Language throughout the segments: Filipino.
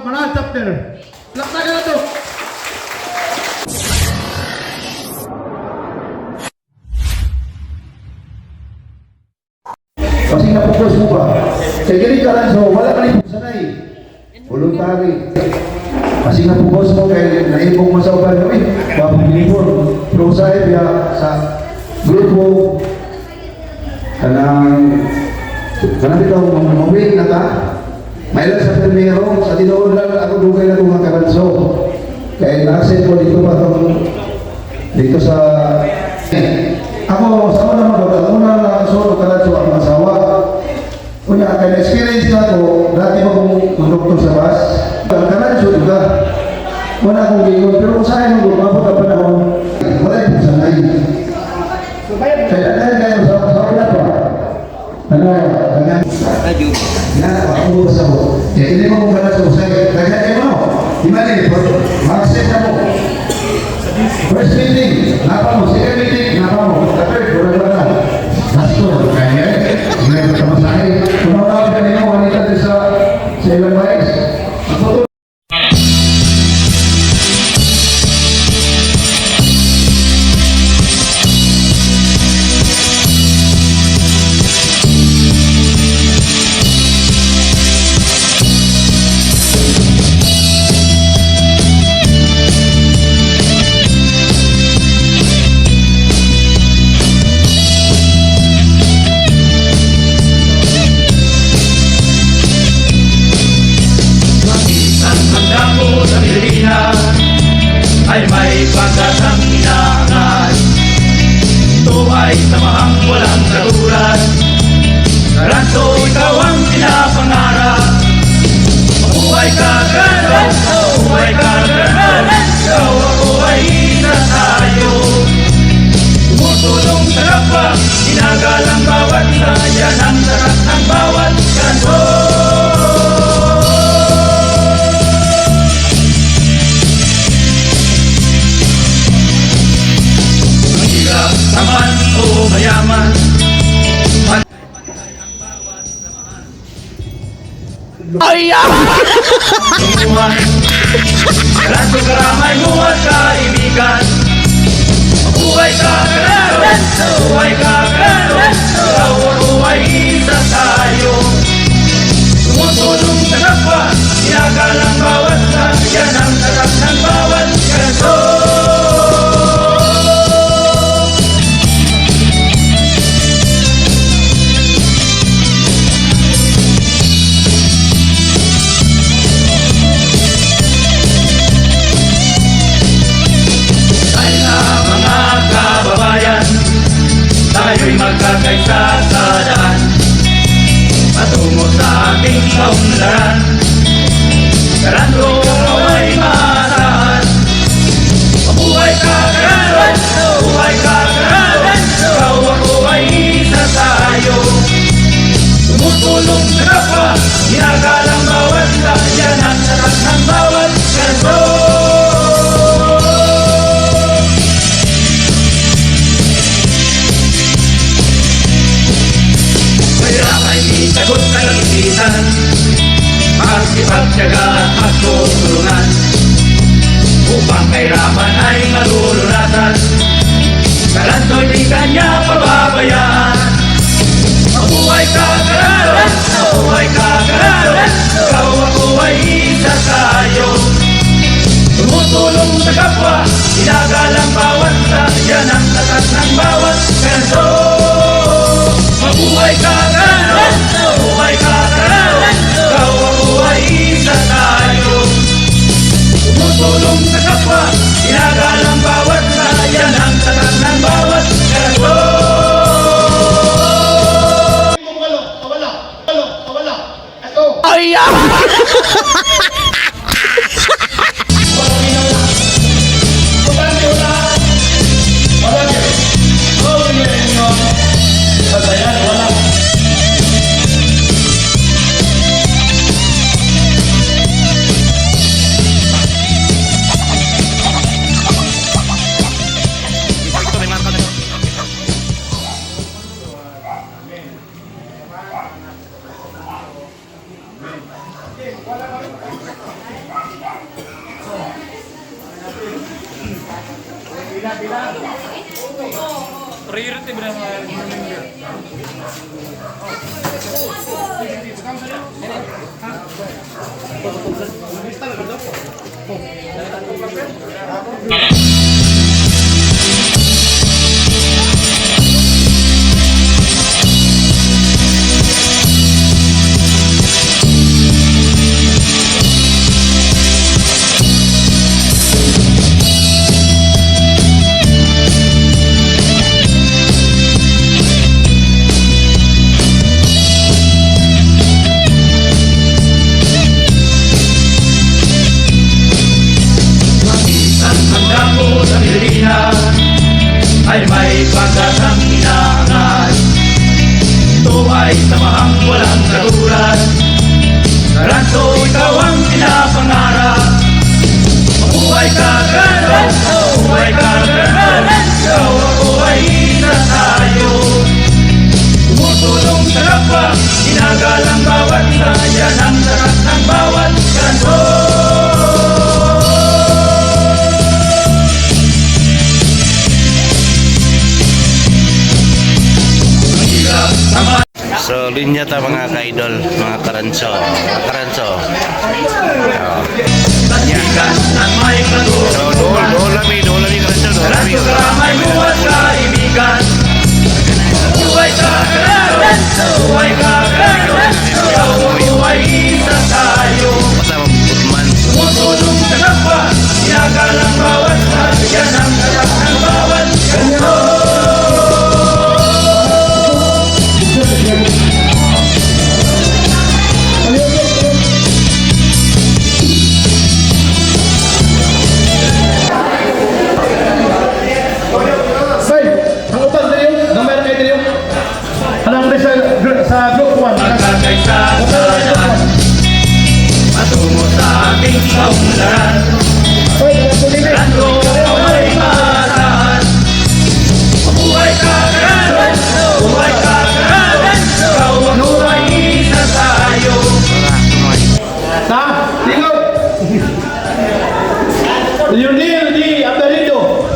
Manal chapter. Laksakan na to. Kasi napupos mo ba? Kaya ganit ka lang, so wala ka rin sanay. Voluntary. Kasi napupos mo kaya naibong mo sa uban kami. Papagilipon. Pero sa grupo, kanang ikaw, mawin na ka. May lang sa primero, sa tinoon lang ako dugay na itong mga kabanso. Kaya na-accept ko dito pa dito sa... Ako, sama naman ba? Una na solo kalanso ang asawa. Una, kaya na-experience na ako, dati pa kong doktor sa bus. Ang kalanso juga. Wala akong giyon, pero usahin mo, mabot ang panahon. Wala yung sanay. Kaya dahil kayo sa wala pa. Ano, ganyan. Ako sa mo. Kaya hindi mo kung kalanso. Kaya mo, di mali, mag-accept na mo. First meeting, napa mo. Second meeting, napa mo. Third, wala na. Basto, kaya may magkamasahe. Kung makakapit ka ninyo, wanita din sa ilang bayas. Magpatuloy. Ay may pagkatang inaangal. Ito ay samahang walang kagulan. Karanso, ikaw ang pinapangarap. Mabuhay ka, Karanso, mabuhay ka, Karanso. Ikaw ako ay isa tayo. Tumutulong sa kapwa, ginagalang bawat saya ng lakas ng bawat kanto. Taman o mayaman, Karanso, karamay mo at kaibigan. Mabuhay ka, Karanso, mabuhay ka, Karanso. Ikaw ako ay isa tayo. Tumutulong sa kapwa, ginagalang bawat saya ng lakas ng bawat kanto. Tayo'y magkakaisa sa daan patungo sa ating kaunlaran. Karanso ay maasahan. Mabuhay ka, Karanso, mabuhay ka, Karanso. Ikaw ako ay isa tayo. Tumutulong sa kapwa, ginagalang bawat saya ng lakas ng bawat kanto. Sagot sa kagitan, magsipagtyaga at magtutulungan upang kahirapan ay malulunatan. Karanso'y di kanya pababayaan. Mabuhay ka, Karanso, mabuhay ka, Karanso. Ikaw ako ay isa tayo. Tumutulong sa kapwa, ginagalang bawat saya ng lakas ng bawat kanto. Mabuhay ka, Karanso, mabuhay ka, Karanso. Ikaw ako ay isa tayo. Tumutulong sa kapwa, ginagalang bawat saya ng lakas ng bawat kanto. Wala. Ito. Ay! Isang pagdako sa Pilipinas ay may pagkatang inaangat. Ito ay samahang walang katulad. Karanso, ikaw ang pinapangarap. Mabuhay ka, Karanso! Mabuhay ka, Karanso! Ikaw ako ay isa tayo. Tumutulong sa kapwa, ginagalang bawat isa. Yan ang lakas ng bawat Karanso. So, linya ta mga ka-idol, mga karanso. Mga karanso. Tatigan ng may katulad. So, doolami karanso. Doolami. Karanso ka may buhat kaibigan. Buhay ka, Karanso! Buhay ka, Karanso! Ikaw ako ay isa tayo. Kasama Putman. Tumutulong sa kapwa, ginagalang bawat isa. Yan ang lakas ng bawat Karanso. Say, ang utan din yun, number kayo din yun. Anong sa group 1? Magkakaisa sa lahat. Patungo sa ating kaunlaran. Karanso ay maasahan. Mabuhay ka, Karanso! Mabuhay ka, Karanso! Ikaw ako ay isa tayo. Ha? Tingog! Lionel D. Aparido.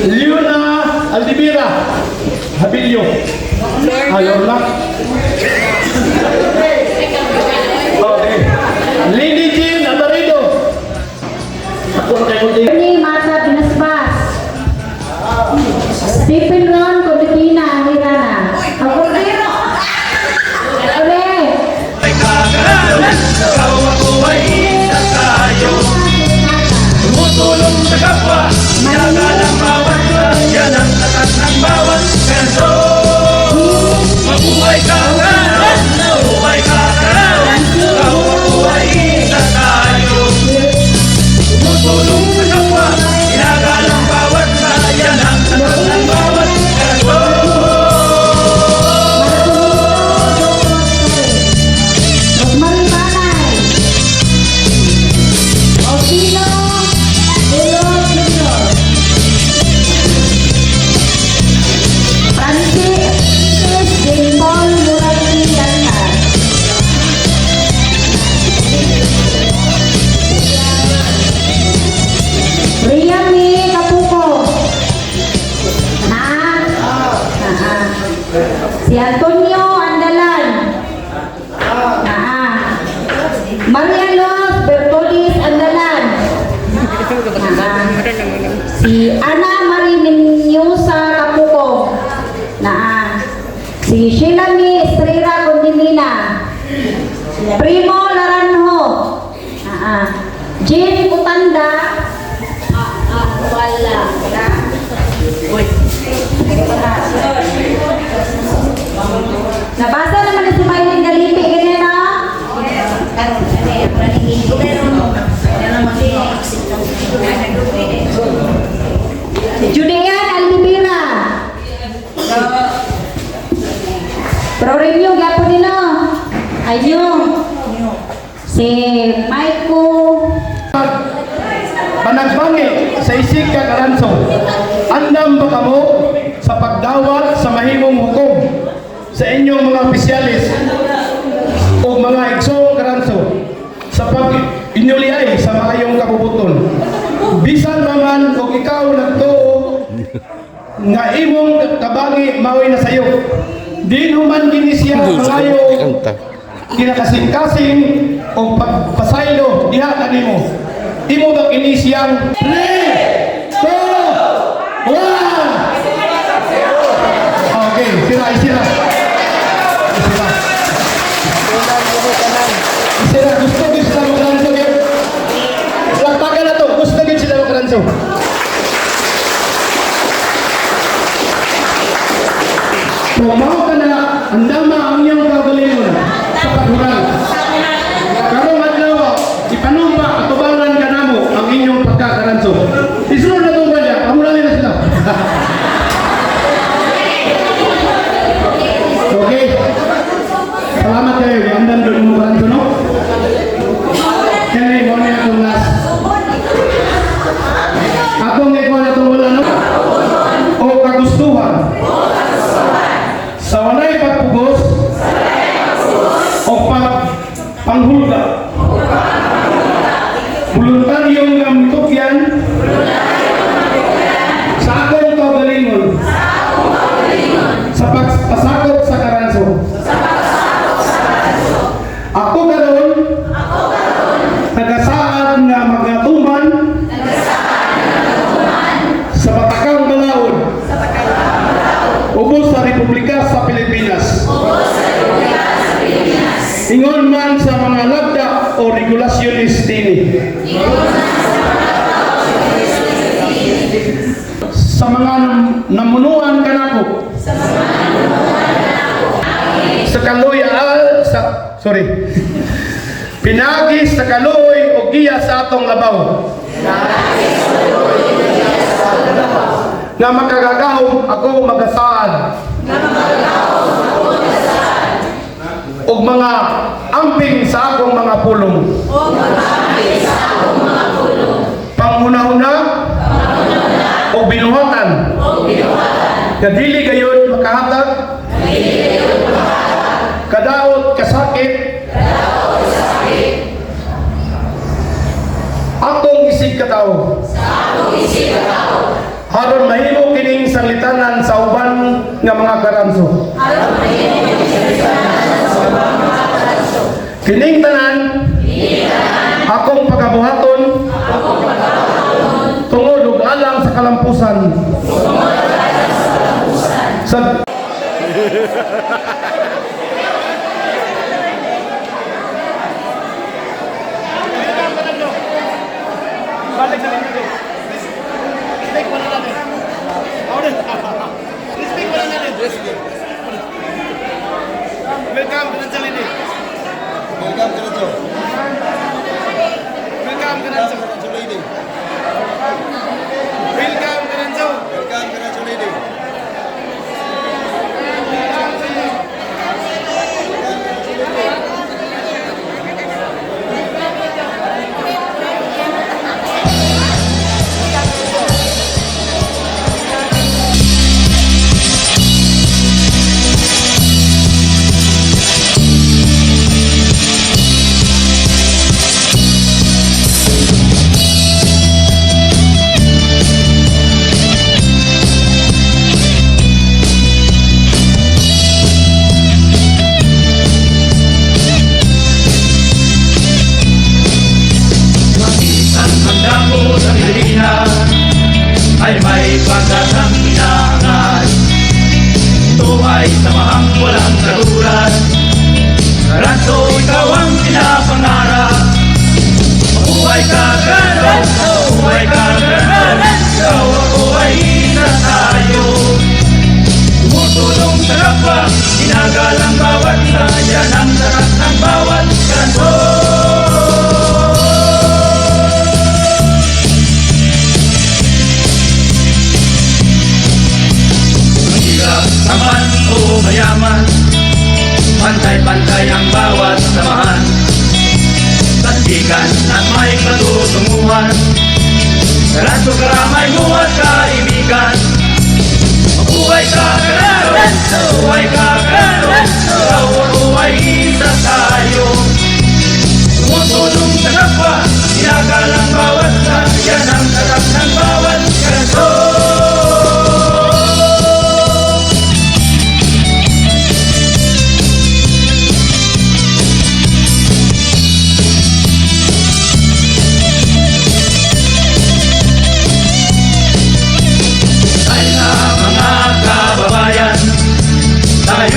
Leona Aldivira Habilio. Ayaw lang. Okay. Lady Jean Aparido. Ako kayo din. Ni Martha Binasbas. Stephen Ron Codipina Mirana. Ako rin. Ole. Mabuhay ka, Karanso! Ikaw ako ay isa tayo. Tumutulong sa kapwa, ginagalang bawat isa. Yan ang lakas ng bawat Karanso. Mabuhay ka, Karanso! Mabuhay ka, Karanso! Ikaw ako ay isa tayo. Tumutulong sa kapwa, ginagalang bawat isa. Yan ang lakas ng bawat Karanso. Maribanay. Otino Delo Jr. Francis Dimbol Murali Dantar. Riyami Kapuko. Si Antonio Andalan. Maria Los Bertodis Andalan. Si Ana Marie Menyosa Kapuko. Si Sheila Mi Estrella Condimina. Primo Laranjo. Jean Utanda. Wala. Nabasa naman ni Sumaylin Galipi, ganyan na? Judean Aldivira. Pero review, gapo din no? Ayun. Si Maiko. Panagbangi sa isig ka Karanso. Andam ba kamo sa pagdawat sa mahimong hukom sa inyong mga opisyalis o mga igsong Karanso sa pag-inyuliay sa maayong kabubuton. Bisan man kung ikaw nagtuo nga imong kabangi maoy na sayo. Di human kini siya malayo kinakasing-kasing o pagpasaylo diha kanimo. Imo ba kini siyang 3, 2, 1. Okay, sira. Isira, gusto din sila magranso yun. Lakpakan na to, gusto din sila magranso. Pumaw ka na, andama ang iyong kagalingon sa paghural. Karong adlaw, ipanumpa at tubangan ka na mo ang inyong pagkakaranso. Isunod na itong kanya, pamulangin na sila. Okay. Salamat kayo. Andan doon mo karanso, no? Kaya mo na itong last. Akong ikaw na itong wala, no? O kagustuhan. Sa walay pagpugos o panghulga. Voluntaryong gamtukyan sa akong kagalingon sa pagpasakop sa karanso. Ako karon nagasaad nga magatuman sa Batakang Balaod ubos sa Republika sa Pilipinas. Ingon man sa mga lagda o regulasyonis dini. Sa mga namunuan kanako. Sa kaloy pinagi sa kaloy o giya sa atong labaw. Nga makagagahom ako magasaad og mga amping sa akong mga pulong. Panghuna-huna o binuhatan nga dili gayon makahatag kadaot kasakit akong isig katawo aron mahimo kining sanglitanan sa uban nga mga karanso. Kining tanan akong pagabuhaton tungod ug alang sa kalampusan sa balik sa linya. Respect wala natin. Respect wala natin. Welcome to the lady. Welcome to the Welcome to the lady. Welcome to the Welcome to the lady. Ay may pagkatang inangan. Ito ay samahang walang katulad. Karanso, ikaw ang pinapangarap. Mabuhay ka, Karanso, mabuhay ka, Karanso. Ako ay isa tayo. Tumutulong sa kapwa, inagalang bawat saya ng lakas ng bawat Karanso. Saman o mayaman, pantay-pantay ang bawat samahan. Sandigan at may patutunguhan, Karanso, karamay mo at kaibigan. Mabuhay ka, Karanso, mabuhay ka, Karanso. Ikaw ay isa tayo. Tumutulong sa kapwa, inagalang bawat saya ng lakas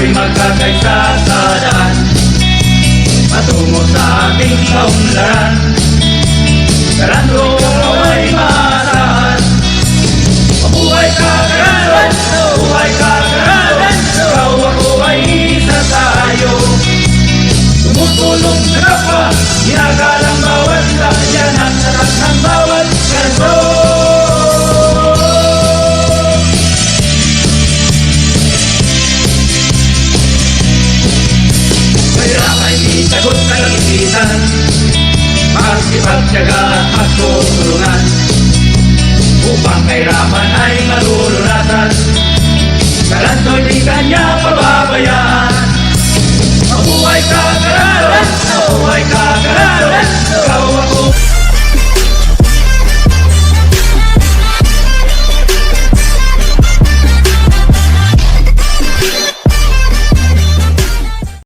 tayo'y magkakaisa sa daan patungo sa ating kaunlaran. Karanso ay maasahan. Mabuhay ka, Karanso! Mabuhay ka, Karanso! Ikaw ako ay isa tayo. Tumutulong sa kapwa, ginagalang bawat layan at sarap ng bawat Karanso. Mahirap ay di sagot sa kagitan, magsipagtyaga at magtutulungan upang kahirapan ay malulunatan. Karanso'y di kanya